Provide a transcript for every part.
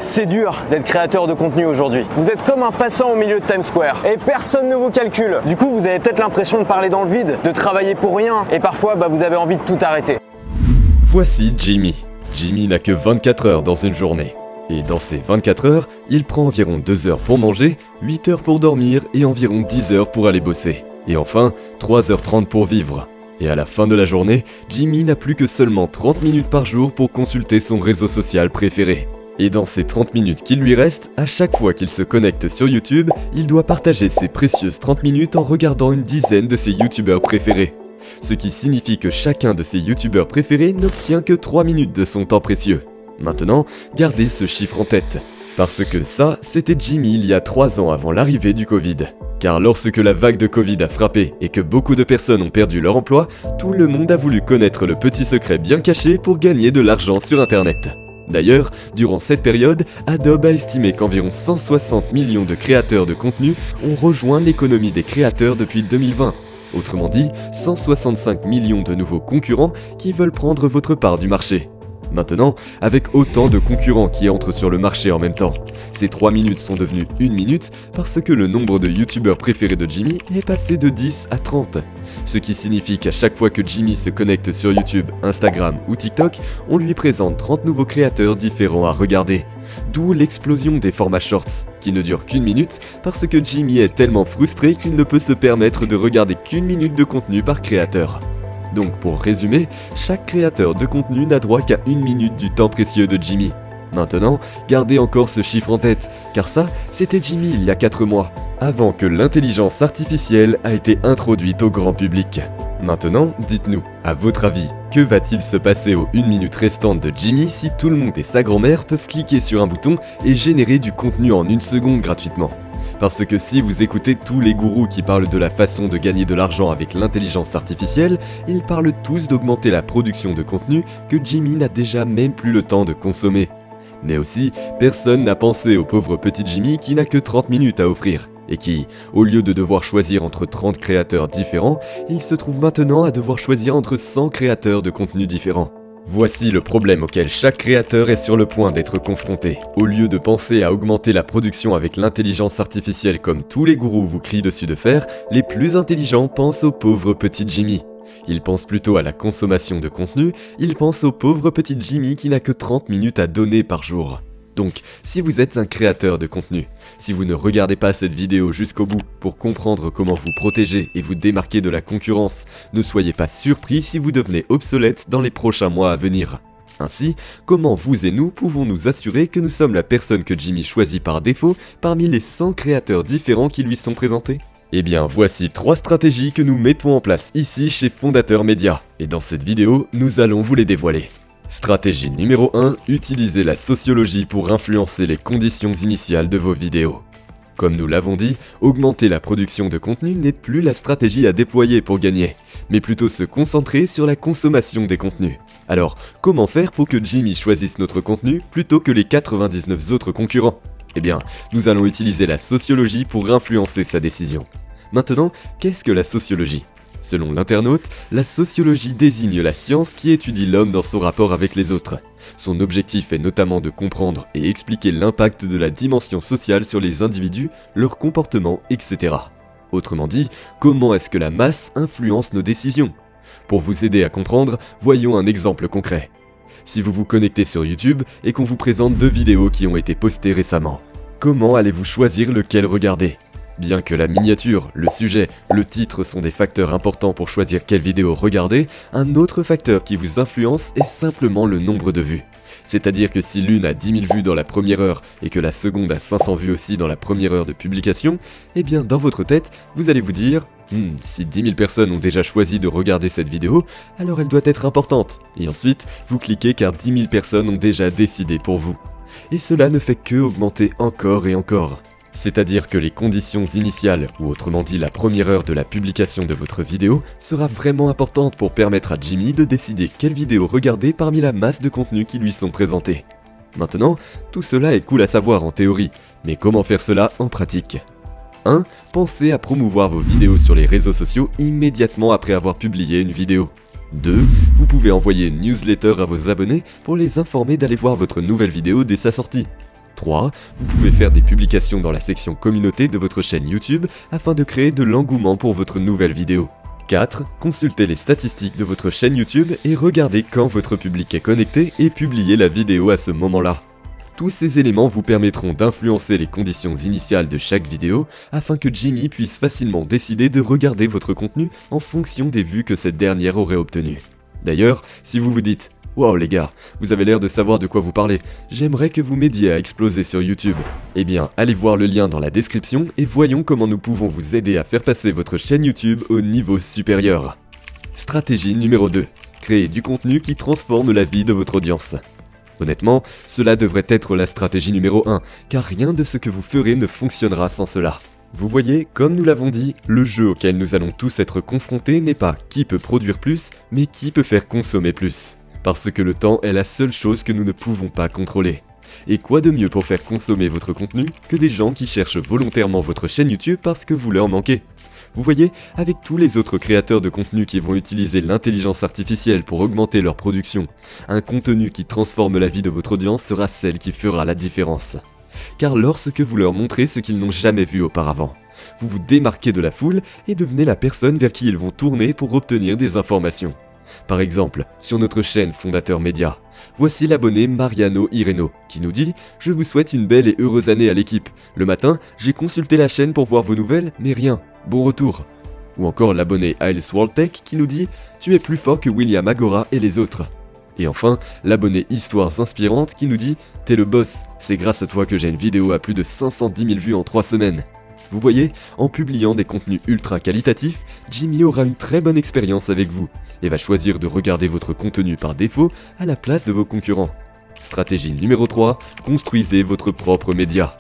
C'est dur d'être créateur de contenu aujourd'hui. Vous êtes comme un passant au milieu de Times Square et personne ne vous calcule. Du coup, vous avez peut-être l'impression de parler dans le vide, de travailler pour rien et parfois vous avez envie de tout arrêter. Voici Jimmy. Jimmy n'a que 24 heures dans une journée. Et dans ces 24 heures, il prend environ 2 heures pour manger, 8 heures pour dormir et environ 10 heures pour aller bosser. Et enfin, 3h30 pour vivre. Et à la fin de la journée, Jimmy n'a plus que seulement 30 minutes par jour pour consulter son réseau social préféré. Et dans ces 30 minutes qu'il lui reste, à chaque fois qu'il se connecte sur YouTube, il doit partager ces précieuses 30 minutes en regardant une dizaine de ses YouTubeurs préférés. Ce qui signifie que chacun de ses YouTubeurs préférés n'obtient que 3 minutes de son temps précieux. Maintenant, gardez ce chiffre en tête. Parce que ça, c'était Jimmy il y a 3 ans avant l'arrivée du Covid. Car lorsque la vague de Covid a frappé et que beaucoup de personnes ont perdu leur emploi, tout le monde a voulu connaître le petit secret bien caché pour gagner de l'argent sur Internet. D'ailleurs, durant cette période, Adobe a estimé qu'environ 160 millions de créateurs de contenu ont rejoint l'économie des créateurs depuis 2020. Autrement dit, 165 millions de nouveaux concurrents qui veulent prendre votre part du marché. Maintenant, avec autant de concurrents qui entrent sur le marché en même temps, ces 3 minutes sont devenues 1 minute parce que le nombre de youtubeurs préférés de Jimmy est passé de 10 à 30. Ce qui signifie qu'à chaque fois que Jimmy se connecte sur YouTube, Instagram ou TikTok, on lui présente 30 nouveaux créateurs différents à regarder. D'où l'explosion des formats shorts, qui ne durent qu'1 minute parce que Jimmy est tellement frustré qu'il ne peut se permettre de regarder qu'1 minute de contenu par créateur. Donc pour résumer, chaque créateur de contenu n'a droit qu'à 1 minute du temps précieux de Jimmy. Maintenant, gardez encore ce chiffre en tête, car ça, c'était Jimmy il y a 4 mois, avant que l'intelligence artificielle a été introduite au grand public. Maintenant, dites-nous, à votre avis, que va-t-il se passer aux 1 minute restantes de Jimmy si tout le monde et sa grand-mère peuvent cliquer sur un bouton et générer du contenu en 1 seconde gratuitement ? Parce que si vous écoutez tous les gourous qui parlent de la façon de gagner de l'argent avec l'intelligence artificielle, ils parlent tous d'augmenter la production de contenu que Jimmy n'a déjà même plus le temps de consommer. Mais aussi, personne n'a pensé au pauvre petit Jimmy qui n'a que 30 minutes à offrir, et qui, au lieu de devoir choisir entre 30 créateurs différents, il se trouve maintenant à devoir choisir entre 100 créateurs de contenu différents. Voici le problème auquel chaque créateur est sur le point d'être confronté. Au lieu de penser à augmenter la production avec l'intelligence artificielle comme tous les gourous vous crient dessus de faire, les plus intelligents pensent au pauvre petit Jimmy. Ils pensent plutôt à la consommation de contenu, ils pensent au pauvre petit Jimmy qui n'a que 30 minutes à donner par jour. Donc, si vous êtes un créateur de contenu, si vous ne regardez pas cette vidéo jusqu'au bout pour comprendre comment vous protéger et vous démarquer de la concurrence, ne soyez pas surpris si vous devenez obsolète dans les prochains mois à venir. Ainsi, comment vous et nous pouvons nous assurer que nous sommes la personne que Jimmy choisit par défaut parmi les 100 créateurs différents qui lui sont présentés ? Eh bien, voici 3 stratégies que nous mettons en place ici chez Fondateur Média. Et dans cette vidéo, nous allons vous les dévoiler. Stratégie numéro 1, utilisez la sociologie pour influencer les conditions initiales de vos vidéos. Comme nous l'avons dit, augmenter la production de contenu n'est plus la stratégie à déployer pour gagner, mais plutôt se concentrer sur la consommation des contenus. Alors, comment faire pour que Jimmy choisisse notre contenu plutôt que les 99 autres concurrents ? Eh bien, nous allons utiliser la sociologie pour influencer sa décision. Maintenant, qu'est-ce que la sociologie ? Selon l'internaute, la sociologie désigne la science qui étudie l'homme dans son rapport avec les autres. Son objectif est notamment de comprendre et expliquer l'impact de la dimension sociale sur les individus, leur comportement, etc. Autrement dit, comment est-ce que la masse influence nos décisions ? Pour vous aider à comprendre, voyons un exemple concret. Si vous vous connectez sur YouTube et qu'on vous présente 2 vidéos qui ont été postées récemment, comment allez-vous choisir lequel regarder ? Bien que la miniature, le sujet, le titre sont des facteurs importants pour choisir quelle vidéo regarder, un autre facteur qui vous influence est simplement le nombre de vues. C'est-à-dire que si l'une a 10 000 vues dans la première heure et que la seconde a 500 vues aussi dans la première heure de publication, eh bien dans votre tête, vous allez vous dire si 10 000 personnes ont déjà choisi de regarder cette vidéo, alors elle doit être importante. Et ensuite, vous cliquez car 10 000 personnes ont déjà décidé pour vous. Et cela ne fait que augmenter encore et encore. C'est-à-dire que les conditions initiales, ou autrement dit la première heure de la publication de votre vidéo, sera vraiment importante pour permettre à Jimmy de décider quelle vidéo regarder parmi la masse de contenus qui lui sont présentés. Maintenant, tout cela est cool à savoir en théorie, mais comment faire cela en pratique ? 1. Pensez à promouvoir vos vidéos sur les réseaux sociaux immédiatement après avoir publié une vidéo. 2. Vous pouvez envoyer une newsletter à vos abonnés pour les informer d'aller voir votre nouvelle vidéo dès sa sortie. 3. Vous pouvez faire des publications dans la section communauté de votre chaîne YouTube afin de créer de l'engouement pour votre nouvelle vidéo. 4. Consultez les statistiques de votre chaîne YouTube et regardez quand votre public est connecté et publiez la vidéo à ce moment-là. Tous ces éléments vous permettront d'influencer les conditions initiales de chaque vidéo afin que Jimmy puisse facilement décider de regarder votre contenu en fonction des vues que cette dernière aurait obtenues. D'ailleurs, si vous vous dites « Wow les gars, vous avez l'air de savoir de quoi vous parlez, j'aimerais que vous m'aidiez à exploser sur YouTube », eh bien allez voir le lien dans la description et voyons comment nous pouvons vous aider à faire passer votre chaîne YouTube au niveau supérieur. Stratégie numéro 2. Créer du contenu qui transforme la vie de votre audience. Honnêtement, cela devrait être la stratégie numéro 1, car rien de ce que vous ferez ne fonctionnera sans cela. Vous voyez, comme nous l'avons dit, le jeu auquel nous allons tous être confrontés n'est pas qui peut produire plus, mais qui peut faire consommer plus. Parce que le temps est la seule chose que nous ne pouvons pas contrôler. Et quoi de mieux pour faire consommer votre contenu que des gens qui cherchent volontairement votre chaîne YouTube parce que vous leur manquez. Vous voyez, avec tous les autres créateurs de contenu qui vont utiliser l'intelligence artificielle pour augmenter leur production, un contenu qui transforme la vie de votre audience sera celle qui fera la différence. Car lorsque vous leur montrez ce qu'ils n'ont jamais vu auparavant, vous vous démarquez de la foule et devenez la personne vers qui ils vont tourner pour obtenir des informations. Par exemple, sur notre chaîne Fondateur Média, voici l'abonné Mariano Ireno qui nous dit « Je vous souhaite une belle et heureuse année à l'équipe. Le matin, j'ai consulté la chaîne pour voir vos nouvelles, mais rien. Bon retour ». Ou encore l'abonné Iles World Tech qui nous dit « Tu es plus fort que William Agora et les autres ». Et enfin, l'abonné Histoires Inspirantes qui nous dit « T'es le boss, c'est grâce à toi que j'ai une vidéo à plus de 510 000 vues en 3 semaines ». Vous voyez, en publiant des contenus ultra qualitatifs, Jimmy aura une très bonne expérience avec vous et va choisir de regarder votre contenu par défaut à la place de vos concurrents. Stratégie numéro 3, construisez votre propre média.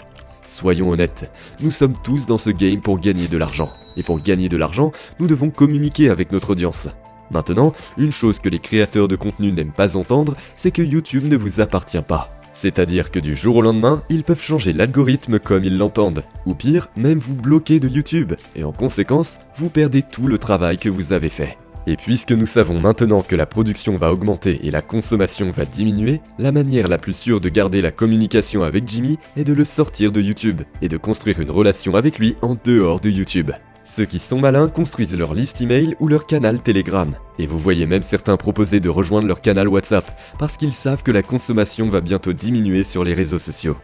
Soyons honnêtes, nous sommes tous dans ce game pour gagner de l'argent. Et pour gagner de l'argent, nous devons communiquer avec notre audience. Maintenant, une chose que les créateurs de contenu n'aiment pas entendre, c'est que YouTube ne vous appartient pas. C'est-à-dire que du jour au lendemain, ils peuvent changer l'algorithme comme ils l'entendent. Ou pire, même vous bloquer de YouTube. Et en conséquence, vous perdez tout le travail que vous avez fait. Et puisque nous savons maintenant que la production va augmenter et la consommation va diminuer, la manière la plus sûre de garder la communication avec Jimmy est de le sortir de YouTube et de construire une relation avec lui en dehors de YouTube. Ceux qui sont malins construisent leur liste email ou leur canal Telegram. Et vous voyez même certains proposer de rejoindre leur canal WhatsApp parce qu'ils savent que la consommation va bientôt diminuer sur les réseaux sociaux.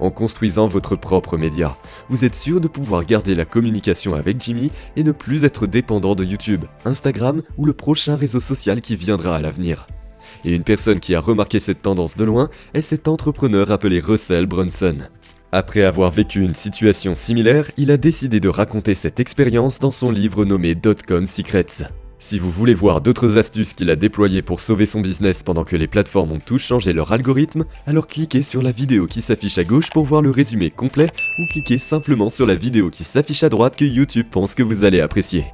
En construisant votre propre média, vous êtes sûr de pouvoir garder la communication avec Jimmy et ne plus être dépendant de YouTube, Instagram ou le prochain réseau social qui viendra à l'avenir. Et une personne qui a remarqué cette tendance de loin est cet entrepreneur appelé Russell Brunson. Après avoir vécu une situation similaire, il a décidé de raconter cette expérience dans son livre nommé Dotcom Secrets. Si vous voulez voir d'autres astuces qu'il a déployées pour sauver son business pendant que les plateformes ont tous changé leur algorithme, alors cliquez sur la vidéo qui s'affiche à gauche pour voir le résumé complet ou cliquez simplement sur la vidéo qui s'affiche à droite que YouTube pense que vous allez apprécier.